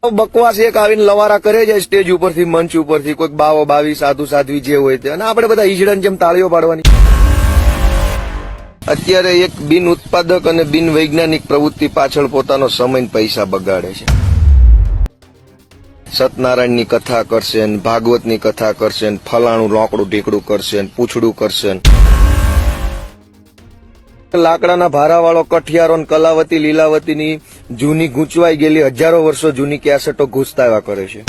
બકવાસ એક આવીને લવારા કરે છે સ્ટેજ ઉપરથી, મંચ ઉપરથી, કોઈક બાવો બાવી સાધુ સાધ્વી જે હોય તે, અને આપણે બધા ઈજડાની જેમ તાળીઓ પાડવાની. અત્યારે એક બિન ઉત્પાદક અને બિન વૈજ્ઞાનિક પ્રવૃત્તિ પાછળ પોતાનો સમય ને પૈસા બગાડે છે. સત્યનારાયણની કથા કરશે, ભાગવતની કથા કરશે, ફલાણું રોકડું ઢીકડું કરશે, પૂછડું કરશે. લાકડાના ભારાવાળો કઠિયારો કલાવતી લીલાવતીની જૂની ગૂંચવાઈ ગયેલી હજારો વર્ષો જૂની કેસેટો ઘૂસતા એવા કરે છે.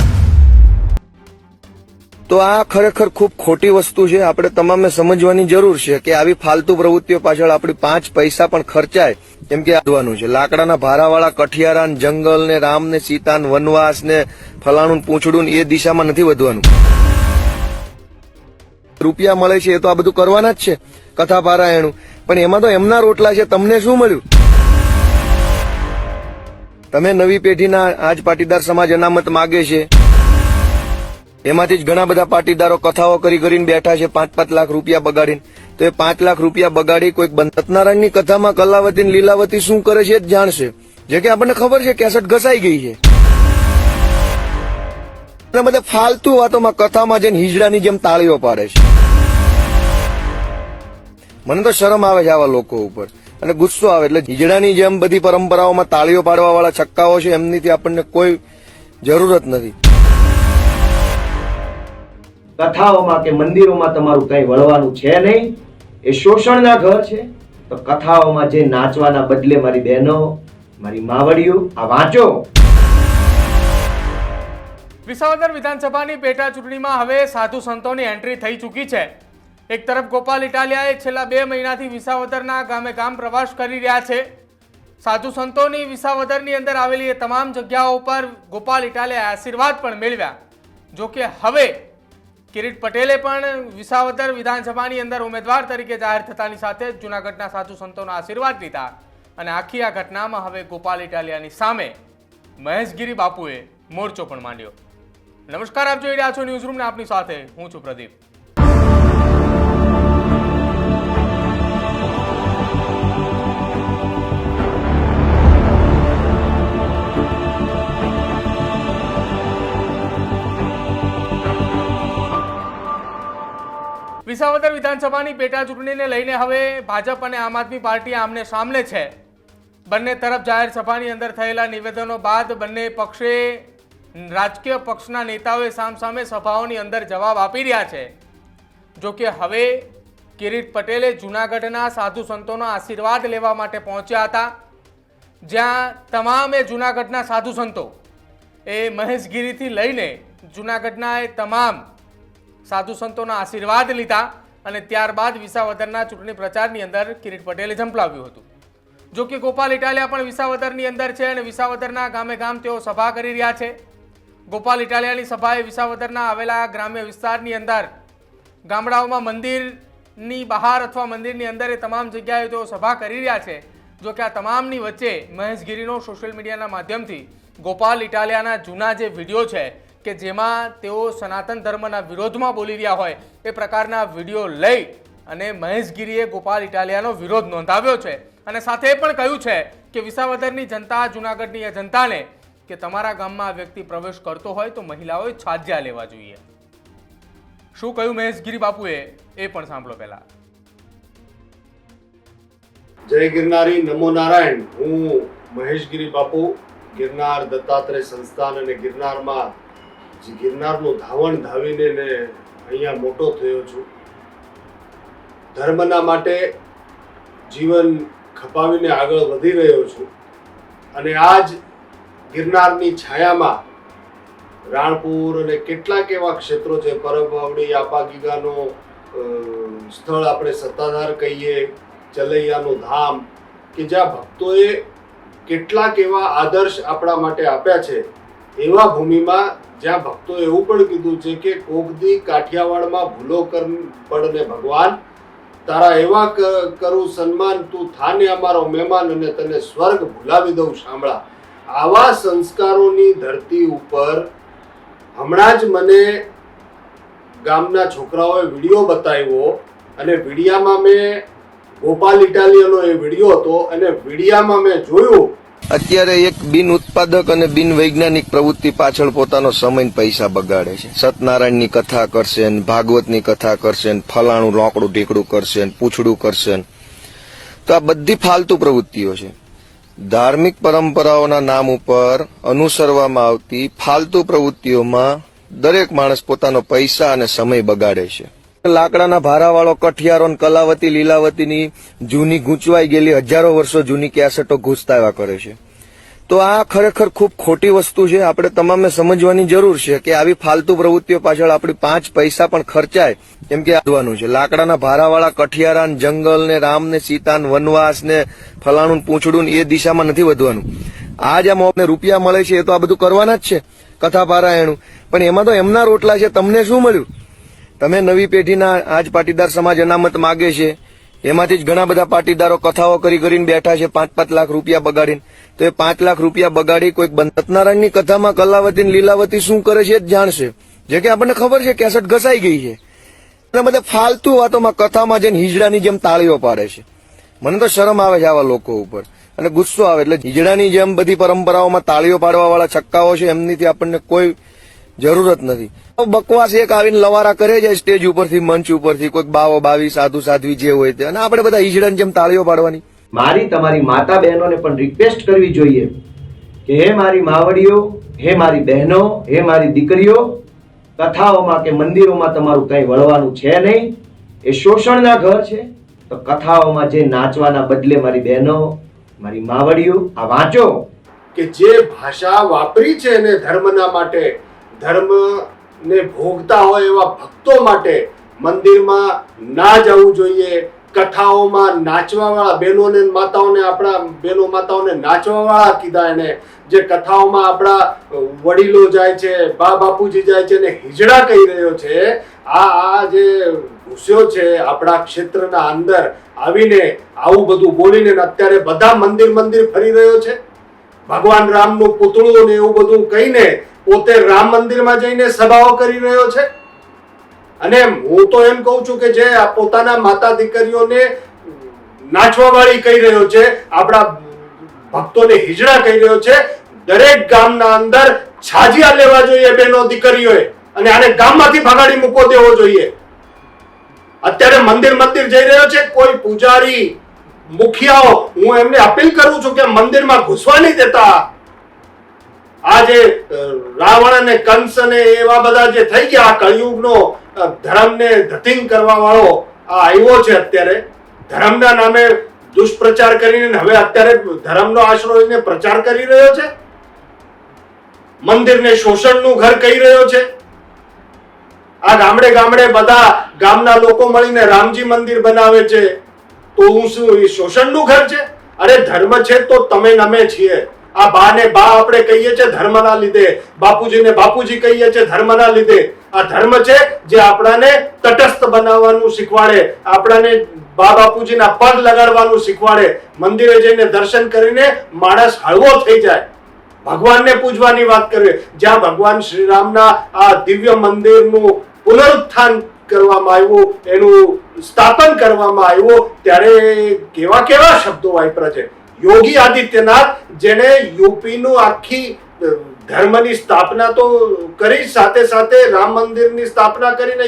તો આ ખરેખર ખૂબ ખોટી વસ્તુ છે. આપણે તમામે સમજવાની જરૂર છે કે આવી ફાલતુ પ્રવૃત્તિઓ પાછળ આપણી 5 પૈસા પણ ખર્ચાય કેમ કે વધવાનું છે. લાકડાના ભારાવાળા કઠિયારા, જંગલ ને રામ ને સીતા ને વનવાસ ને ફલાણું પૂંછડું એ દિશામાં નથી વધવાનું. રૂપિયા મળે છે એ તો આ બધું કરવાના જ છે, કથા પારાયણું, પણ એમાં તો એમના રોટલા છે. તમને શું મળ્યું? તમે નવી પેઢીના આજ પાટીદાર સમાજ અનામત માગે છે, એમાંથી જ ઘણા બધા પાટીદારો કથાઓ કરીને બેઠા છે 5-5 લાખ રૂપિયા બગાડીને. તો એ 5 લાખ રૂપિયા બગાડી કોઈક સત્યનારાયણની કથામાં કલાવતી લીલાવતી શું કરે છે એ જ જાણશે. જે કે આપણને ખબર છે કેસેટ ઘસાઈ ગઈ છે. અને બધા ફાલતુ વાતોમાં કથામાં જઈને હિજડાની જેમ તાળીઓ પાડે છે. મને તો શરમ આવે છે આવા લોકો ઉપર, અને ગુસ્સો આવે. એટલે હિજડાની જેમ બધી પરંપરાઓમાં તાળીઓ પાડવા વાળા છક્કાઓ છે, એમનીથી આપણને કોઈ જરૂરત નથી. કથાઓમાં કે મંદિરોમાં તમારું કઈ વળવાનું છે નહીં, એ શોષણના ઘર છે. તો કથાઓમાં જે નાચવાના બદલે મારી બહેનો, મારી માવડીઓ, આ વાંચો. વિસાવદર વિધાનસભાની પેટા ચૂંટણીમાં હવે સાધુ સંતોની એન્ટ્રી થઈ ચૂકી છે. એક તરફ ગોપાલ ઇટાલિયાએ છેલ્લા 2 મહિનાથી વિસાવદરના ગામે ગામ પ્રવાસ કરી રહ્યા છે. સાધુ સંતોની વિસાવદરની અંદર આવેલી એ તમામ જગ્યાઓ પર ગોપાલ ઇટાલિયાએ આશીર્વાદ પણ મેળવ્યા. જો કે હવે કિરીટ પટેલે પણ વિસાવદર વિધાનસભાની અંદર ઉમેદવાર તરીકે જાહેર થતાની સાથે જ જૂનાગઢના સાધુ સંતોના આશીર્વાદ લીધા. અને આખી આ ઘટનામાં હવે ગોપાલ ઇટાલિયાની સામે મહેશગીરી બાપુએ મોરચો પણ માંડ્યો. નમસ્કાર, આપ જોઈ રહ્યા છો ન્યૂઝરૂમ ને આપની સાથે હું છું પ્રદીપ. વિસાવદર વિધાનસભાની પેટા ચૂંટણીને લઈને હવે ભાજપ અને આમ આદમી પાર્ટી આમને સામને છે. બંને તરફ જાહેર સભાની અંદર થયેલા નિવેદનો બાદ બંને પક્ષે રાજકીય પક્ષના નેતાઓએ સામસામે સભાઓની અંદર જવાબ આપી રહ્યા છે. જો કે હવે કિરીટ પટેલે જૂનાગઢના સાધુ સંતોના આશીર્વાદ લેવા માટે પહોંચ્યા હતા, જ્યાં તમામે જૂનાગઢના સાધુ સંતો એ મહેશગીરીથી લઈને જૂનાગઢના એ તમામ સાધુ સંતોના આશીર્વાદ લીધા અને ત્યારબાદ વિસાવદરના ચૂંટણી પ્રચારની અંદર કિરીટ પટેલે ઝંપલાવ્યું હતું. જો કે ગોપાલ ઇટાલિયા પણ વિસાવદરની અંદર છે અને વિસાવદરના ગામે ગામ તેઓ સભા કરી રહ્યા છે. ગોપાલ ઇટાલિયાની સભાએ વિસાવદરના આવેલા ગ્રામ્ય વિસ્તારની અંદર ગામડાઓમાં મંદિરની બહાર અથવા મંદિરની અંદર એ તમામ જગ્યાએ તેઓ સભા કરી રહ્યા છે. જો કે આ તમામની વચ્ચે મહેશગીરીનો સોશિયલ મીડિયાના માધ્યમથી ગોપાલ ઇટાલિયાના જૂના જે વિડીયો છે કે જેમાં તેઓ સનાતન ધર્મના વિરોધમાં બોલી રહ્યા હોય એ પ્રકારના વિડીયો લઈ અને મહેશગીરીએ ગોપાલ ઇટાલિયાનો વિરોધ નોંધાવ્યો છે. અને સાથે એ પણ કહ્યું છે કે વિસાવદરની જનતા, જૂનાગઢની જનતાને કે તમારા ગામમાં આ વ્યક્તિ પ્રવેશ કરતો હોય તો મહિલાઓએ છાજ્યા લેવા જોઈએ. શું કહ્યું મહેશગીરી બાપુએ એ પણ સાંભળો પહેલા. જય ગિરનારી, નમો નારાયણ. હું મહેશગીરી બાપુ, ગિરનાર દત્તાત્રેય સંસ્થાન અને ગિરનારમાં ગિરનારનું ધાવણ ધાવીને અહીંયા મોટો થયો છું. ધર્મના માટે જીવન ખપાવીને આગળ વધી રહ્યો છું. અને આજ ગિરનારની છાયામાં રાણપુર અને કેટલાક એવા ક્ષેત્રો છે, પરબવાવડી, આપાગીગાનો સ્થળ આપણે સત્તાધાર કહીએ, ચલૈયાનું ધામ, કે જ્યાં ભક્તોએ કેટલાક એવા આદર્શ આપણા માટે આપ્યા છે. એવા ભૂમિમાં જ્યાં ભક્તોએ એવું પણ કીધું છે કે કોકદી કાઠિયાવાડમાં ભૂલો પડને ભગવાન, તારા એવા કરું સન્માન, તું થાને અમારો મહેમાન અને તને સ્વર્ગ ભૂલાવી દઉં શામળા. આવા સંસ્કારોની ધરતી ઉપર હમણાં જ મને ગામના છોકરાઓએ વિડીયો બતાવ્યો અને વિડીયામાં મેં ગોપાલ ઇટાલિયાનો એ વિડીયો હતો અને વિડીયામાં મેં જોયું અત્યારે એક બિન ઉત્પાદક અને બિન વૈજ્ઞાનિક પ્રવૃત્તિ પાછળ પોતાનો સમય ને પૈસા બગાડે છે. સત્યનારાયણની કથા કરશે ને ભાગવતની કથા કરશે ને ફલાણું રોકડું ઢીકડું કરશે ને પૂછડું કરશે ને. તો આ બધી ફાલતુ પ્રવૃત્તિઓ છે. ધાર્મિક પરંપરાઓના નામ ઉપર અનુસરવામાં આવતી ફાલતુ પ્રવૃત્તિઓમાં દરેક માણસ પોતાનો પૈસા અને સમય બગાડે છે. લાકડાના ભારાવાળો કઠિયારો ને કલાવતી લીલાવતીની જૂની ગૂંચવાઈ ગયેલી હજારો વર્ષો જૂની કેસેટો ઘૂસતા એવા કરે છે. તો આ ખરેખર ખૂબ ખોટી વસ્તુ છે. આપણે તમામે સમજવાની જરૂર છે કે આવી ફાલતુ પ્રવૃત્તિઓ પાછળ આપણી 5 પૈસા પણ ખર્ચાય કેમ કે વધવાનું છે. લાકડાના ભારાવાળા કઠિયારા ને જંગલ ને રામ ને સીતા ને વનવાસ ને ફલાણું ને પૂંછડું ને એ દિશામાં નથી વધવાનું. આ જે મોને રૂપિયા મળે છે એ તો આ બધું કરવાના જ છે, કથા પારાયણું. પણ એમાં તો એમના રોટલા છે. તમને શું મળ્યું? તમે નવી પેઢીના આજ પાટીદાર સમાજ અનામત માગે છે, એમાંથી જ ઘણા બધા પાટીદારો કથાઓ કરીને બેઠા છે 5-5 લાખ રૂપિયા બગાડીને. તો એ 5 લાખ રૂપિયા બગાડી કોઈક સત્યનારાયણની કથામાં કલાવતી લીલાવતી શું કરે છે એ જ જાણશે. જે કે આપણને ખબર છે કેસેટ ઘસાઈ ગઈ છે. અને બધા ફાલતુ વાતોમાં કથામાં જઈને હિજડાની જેમ તાળીઓ પાડે છે. મને તો શરમ આવે છે આવા લોકો ઉપર અને ગુસ્સો આવે. એટલે હિજડાની જેમ બધી પરંપરાઓમાં તાળીઓ પાડવા વાળા છક્કાઓ છે એમનીથી આપણને કોઈ જરૂરત નથી. બકવાસ એક આવીને લવારા કરે જાય સ્ટેજ ઉપરથી, મંચ ઉપરથી, કોઈક બાવો બાવી સાધુ સાધ્વી જે હોય તે, અને આપણે બધા હિજડાની જેમ તાળીઓ પાડવાની. મારી તમારી માતા બહેનોને પણ રિક્વેસ્ટ કરવી જોઈએ કે હે મારી માવડીઓ, હે મારી બહેનો, હે મારી દીકરીઓ, કથાઓમાં કે મંદિરોમાં તમારું કંઈ વળવાનું છે નહીં. એ શોષણના ઘર છે. તો કથાઓમાં જે નાચવાના બદલે મારી બહેનો, મારી માવડીઓ આ વાંચો. કે જે ભાષા વાપરી છે ને ધર્મના માટે, ધર્મ ને ભોગતા હોય એવા ભક્તો માટે મંદિરમાં ના જવું જોઈએ. કથાઓમાં નાચવા વાળા બહેનોને માતાઓને, આપણા બહેનો માતાઓને નાચવા વાળા કીધા એને. જે કથાઓમાં આપણા વડીલો જાય છે, બા બાપુજી જાય છે ને હિજડા કહી રહ્યો છે, આ જે ઘૂસ્યો છે આપણા ક્ષેત્રના અંદર આવીને આવું બધું બોલીને અત્યારે બધા મંદિર ફરી રહ્યો છે. ભગવાન રામનું પૂતળું ને એવું બધું કહીને પોતે રામ મંદિરમાં જઈને સભાઓ કરી રહ્યો છે. અને હું તો એમ કહું છું કે જે પોતાના માતા દીકરીઓને નાચવા વાળી કહી રહ્યો છે, આપણા ભક્તોને હિજડા કહી રહ્યો છે. દરેક ગામના અંદર છાજિયા લેવા જોઈએ બહેનો દીકરીઓએ અને આને ગામમાંથી ભગાડી મૂકો દેવો જોઈએ. અત્યારે મંદિર જઈ રહ્યો છે કોઈ પૂજારી મુખિયાઓ, હું એમને અપીલ કરું છું કે મંદિરમાં ઘૂસવા નહીં દેતા. આ જે રાવણ અને કંસ અને એવા બધા જે થઈ ગયા, આ કળિયુગનો ધર્મને ધતિંગ કરવા વાળો આ આવ્યો છે. અત્યારે ધર્મના નામે દુષ્પ્રચાર કરીને હવે અત્યારે ધર્મનો આશરો લઈને પ્રચાર કરી રહ્યો છે. મંદિરને શોષણનું ઘર કહી રહ્યો છે. આ ગામડે બધા ગામના લોકો મળીને રામજી મંદિર બનાવે છે. તો હું શું એ શોષણનું ઘર છે? અરે ધર્મ છે તો તમે નમે છીએ. આ બા ને બા આપણે કહીએ છીએ ધર્મના લીધે, બાપુજીને બાપુજી કહીએ છીએ ધર્મના લીધે. આ ધર્મ છે જે આપણાને તટસ્થ બનાવવાનું શીખવાડે, આપણાને બા બાપુજીના પગ લગાડવાનું શીખવાડે. મંદિરે જઈને દર્શન કરીને માણસ હળવો થઈ જાય, ભગવાનને પૂજવાની વાત કરે. જ્યાં ભગવાન શ્રી રામના આ દિવ્ય મંદિરનું પુનરુત્થાન કરવામાં આવ્યું, એનું સ્થાપન કરવામાં આવ્યું, ત્યારે કેવા શબ્દો વાપર્યા છે. યોગી આદિત્યનાથ જેને યુપીનું આખી ધર્મની સ્થાપના તો કરી, સાથે સાથે રામ મંદિરની સ્થાપના કરીને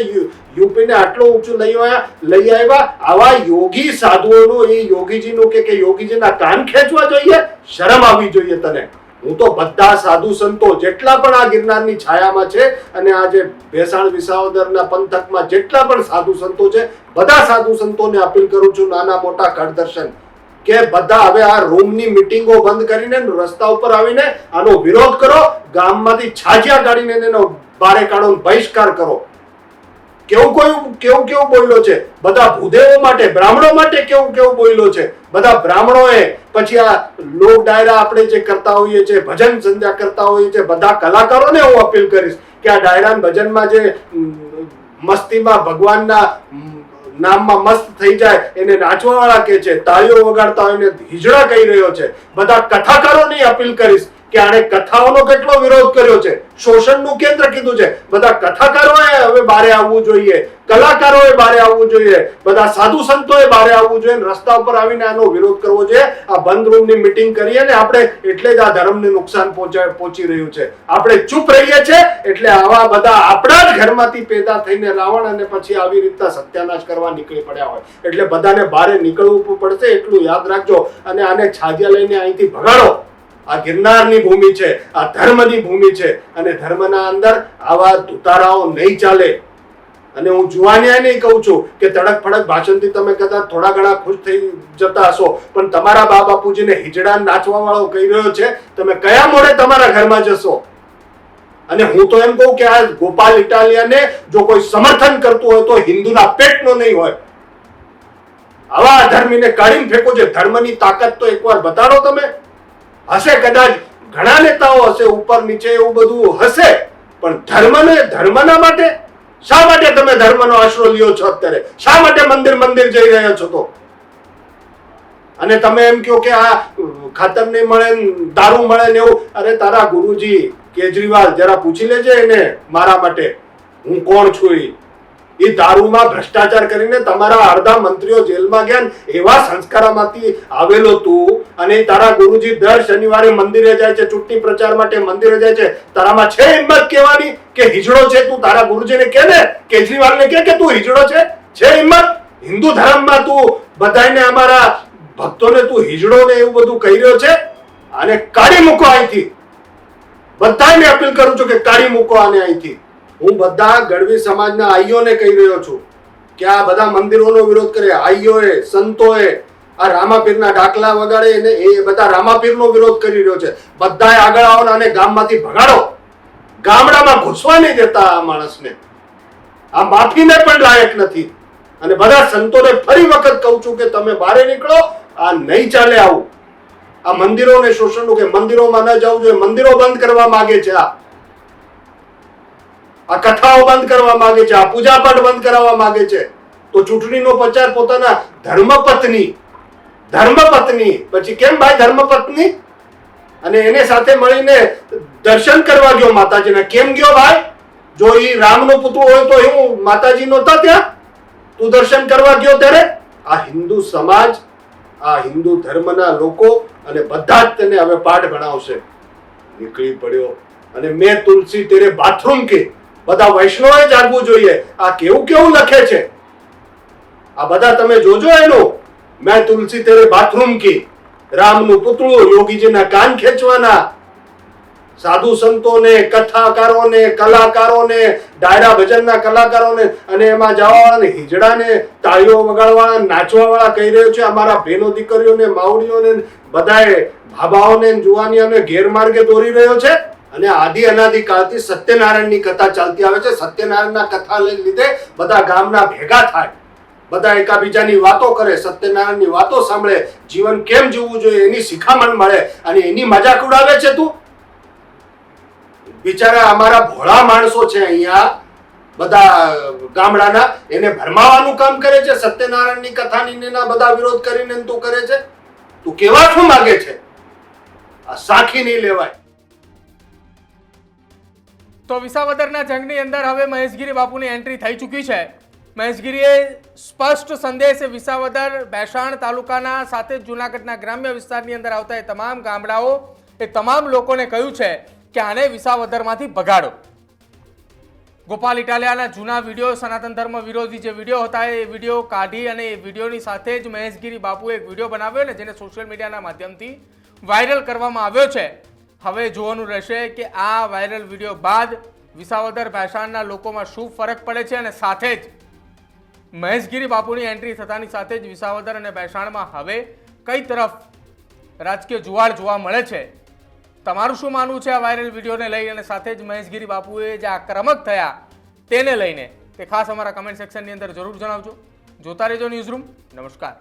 યુપીને આટલું ઊંચું લઈ આવ્યા. આવા યોગી સાધુઓનું, એ યોગીજીનું કે યોગીજીના કાન ખેંચવા જોઈએ. શરમ આવવી જોઈએ તને. હું તો બધા સાધુ સંતો જેટલા પણ આ ગિરનારની છાયામાં છે અને આ જે ભેસાણ વિસાવદરના પંથકમાં જેટલા પણ સાધુ સંતો છે, બધા સાધુ સંતોને અપીલ કરું છું, નાના મોટા કળદર્શન, કે બધા હવે આ રૂમની મીટિંગો બંધ કરીને રસ્તા ઉપર આવીને આનો વિરોધ કરો. ગામમાંથી છાજિયા કાઢીને એનો બારે કાઢો, બહિષ્કાર કરો. કેવું બોલ્યો છે બધા ભૂદેવો માટે, બ્રાહ્મણો માટે કેવું બોલ્યો છે બધા બ્રાહ્મણોએ. પછી આ લોક ડાયરા આપણે જે કરતા હોઈએ છીએ, ભજન સંધ્યા કરતા હોઈએ છીએ, બધા કલાકારોને હું અપીલ કરીશ કે આ ડાયરા ભજનમાં જે મસ્તીમાં ભગવાનના નામમાં મસ્ત થઈ જાય એને નાચવા વાળા કે છે, તાળીઓ વગાડતા હોય એને હિજડા કહી રહ્યો છે. બધા કથાકારોની અપીલ કરીશ કે આણે કથાઓનો કેટલો વિરોધ કર્યો છે. શોષણનું કેન્દ્ર કીધું છે. બધા કથાકારોએ હવે બહાર આવવું જોઈએ, કલાકારોએ બહાર આવવું જોઈએ, બધા સાધુ સંતોએ બહાર આવવું જોઈએ, રસ્તા ઉપર આવીને આનો વિરોધ કરવો જોઈએ. આ બંધ રૂમની મીટિંગ કરીએ ને આપણે એટલે જ આ ધર્મને નુકસાન પહોંચી રહ્યું છે. આપણે ચૂપ રહીએ છીએ એટલે આવા બધા આપણા જ ઘરમાંથી પેદા થઈને રાવણ અને પછી આવી રીતના સત્યાનાશ કરવા નીકળી પડ્યા હોય. એટલે બધાને બહાર નીકળવું પડશે, એટલું યાદ રાખજો. અને આને છાજ્યા લઈને અહીંથી ભગાડો. આ ગિરનારની ભૂમિ છે, આ ધર્મની ભૂમિ છે, અને ધર્મના અંદર આવા ધુતારાઓ નહીં ચાલે. અને હું જુવાનિયા નહીં કહું છું કે તડક ફડક ભાષણથી તમે કદાચ થોડા ઘણા ખુશ થઈ જતા હશો, પણ તમારા બા બાપુજીને હિજડા નાચવા વાળો કહી રહ્યો છે, તમે કયા મોડે તમારા ઘરમાં જશો? અને હું તો એમ કહું કે આ ગોપાલ ઇટાલિયાને જો કોઈ સમર્થન કરતું હોય તો હિન્દુના પેટનો નહીં હોય. આવા અધર્મીને કાઢીને ફેંકો છે. ધર્મની તાકાત તો એકવાર બતાડો તમે. હશે કદાચ ઘણા નેતાઓ હશે ઉપર નીચે એવું બધું હશે, પણ ધર્મના માટે શા માટે તમે ધર્મનો આશરો લ્યો છો અત્યારે? શા માટે મંદિર જઈ રહ્યા છો? તો અને તમે એમ કહો કે આ ખાતર નહીં મળે, દારૂ મળે ને એવું. અરે તારા ગુરુજી કેજરીવાલ જરા પૂછી લેજે એને મારા માટે હું કોણ છું. એ દારૂમાં ભ્રષ્ટાચાર કરીને તમારા અડધા મંત્રીઓ જેલમાં ગયા. એવા સંસ્કારમાંથી આવેલો તું, અને તારા ગુરુજી દર શનિવારે મંદિરે જાય છે, ચૂંટણી પ્રચાર માટે મંદિરે જાય છે. તારામાં છે હિંમત કહેવાની કે હિજડો છે? તું તારા ગુરુજીને કહે ને, કેજરીવાલને કહે કે તું હિજડો છે? છે હિંમત? હિન્દુ ધર્મમાં તું બધાને, અમારા ભક્તોને તું હિજડો ને એવું બધું કહી રહ્યો છે? આને કાઢી મૂકો અહીંથી. બધાને અપીલ કરું છું કે કાઢી મૂકો આને અહીંથી. હું બધા ગઢવી સમાજના આઈઓને કહી રહ્યો છું કે આ બધા મંદિરોનો વિરોધ કરે. આઈઓએ, સંતોએ આ રામાપીરના ડાકલા વગાડે એને એ બધા રામાપીરનો વિરોધ કરી રહ્યો છે. બધાએ આગળ આવો અને ગામમાંથી ભગાડો. ગામડામાં ઘૂસવા નહીં દેતા આ માણસને. આ માફીને પણ લાયક નથી. અને બધા સંતોને ફરી વખત કહું છું કે તમે બહાર નીકળો. આ નહીં ચાલે આવું. આ મંદિરોને શોષણનું કે મંદિરોમાં ન જવું જોઈએ. મંદિરો બંધ કરવા માંગે છે. આ કથાઓ બંધ કરવા માંગે છે. આ પૂજા પાઠ બંધ કરાવવા માંગે છે. તો ચૂંટણીનો પ્રચાર પોતાના ધર્મપત્ની પછી કેમ ભાઈ ધર્મપત્ની અને એને સાથે મળીને દર્શન કરવા ગયો માતાજીના. કેમ ગયો ભાઈ? જો એ રામનો પુત્ર હોય તો હું માતાજી નહોતા ત્યાં? તું દર્શન કરવા ગયો ત્યારે? આ હિન્દુ સમાજ, આ હિન્દુ ધર્મના લોકો અને બધા જ તેને હવે પાઠ ભણાવશે. નીકળી પડ્યો. અને મેં તુલસી તેરે બાથરૂમ કે બધા વૈષ્ણવે જાગવું જોઈએ. આ કેવું લખે છે આ બધા તમે જોજો એનું. મેં તુલસી તેરે બાથરૂમ કી, રામનું પુતળું, યોગીજીના કાન ખેંચવાના, સાધુ સંતોને, કથાકારોને, કલાકારોને, ડાયરા ભજનના કલાકારોને અને એમાં જવાવાળાને, હિજડાને, તાળીઓ વગાડવાળા, નાચવા વાળા કહી રહ્યો છે. અમારા બહેનો દીકરીઓને, માવડીઓને, બધાએ ભાભાઓને, જુવાનીઓને ગેરમાર્ગે દોરી રહ્યો છે. અને આદિ અનાદિ કાળથી સત્યનારાયણની કથા ચાલતી આવે છે. સત્યનારાયણના કથા લીધે બધા ગામના ભેગા થાય, બધા એકાબીજાની વાતો કરે, સત્યનારાયણની વાતો સાંભળે, જીવન કેમ જીવવું જોઈએ એની શિખામણ મળે. અને એની મજાક ઉડાવે છે તું. બિચારા અમારા ભોળા માણસો છે અહીંયા બધા ગામડાના, એને ભરમાવાનું કામ કરે છે. સત્યનારાયણની કથાની એના બધા વિરોધ કરીને તું કરે છે. તું કેવા શું માંગે છે? આ સાખી નહીં લેવાય. તો વિસાવદરના જંગની અંદર હવે મહેશગીરી બાપુની એન્ટ્રી થઈ ચૂકી છે. મહેશગીરીએ સ્પષ્ટ સંદેશ વિસાવદર, ભેસાણ તાલુકાના સાથે જૂનાગઢના ગ્રામ્ય વિસ્તારની અંદર આવતા એ તમામ ગામડાઓ, એ તમામ લોકોને કહ્યું છે કે આને વિસાવદરમાંથી ભગાડો. ગોપાલ ઇટાલિયાના જૂના વિડીયો, સનાતન ધર્મ વિરોધી જે વિડીયો હતા એ વિડીયો કાઢી અને એ વિડીયોની સાથે જ મહેશગીરી બાપુએ એક વિડીયો બનાવ્યો ને જેને સોશિયલ મીડિયાના માધ્યમથી વાયરલ કરવામાં આવ્યો છે. હવે જોવાનું રહેશે કે આ વાયરલ વિડીયો બાદ વિસાવદર ભેસાણના લોકોમાં શું ફરક પડે છે અને સાથે જ મહેશગીરી બાપુની એન્ટ્રી થતાની સાથે જ વિસાવદર અને ભેસાણમાં હવે કઈ તરફ રાજકીય જુવાળ જોવા મળે છે. તમારું શું માનવું છે આ વાયરલ વિડીયોને લઈ અને સાથે જ મહેશગીરી બાપુએ જે આક્રમક થયા તેને લઈને તે ખાસ અમારા કમેન્ટ સેક્શનની અંદર જરૂર જણાવજો. જોતા રહેજો ન્યૂઝરૂમ. નમસ્કાર.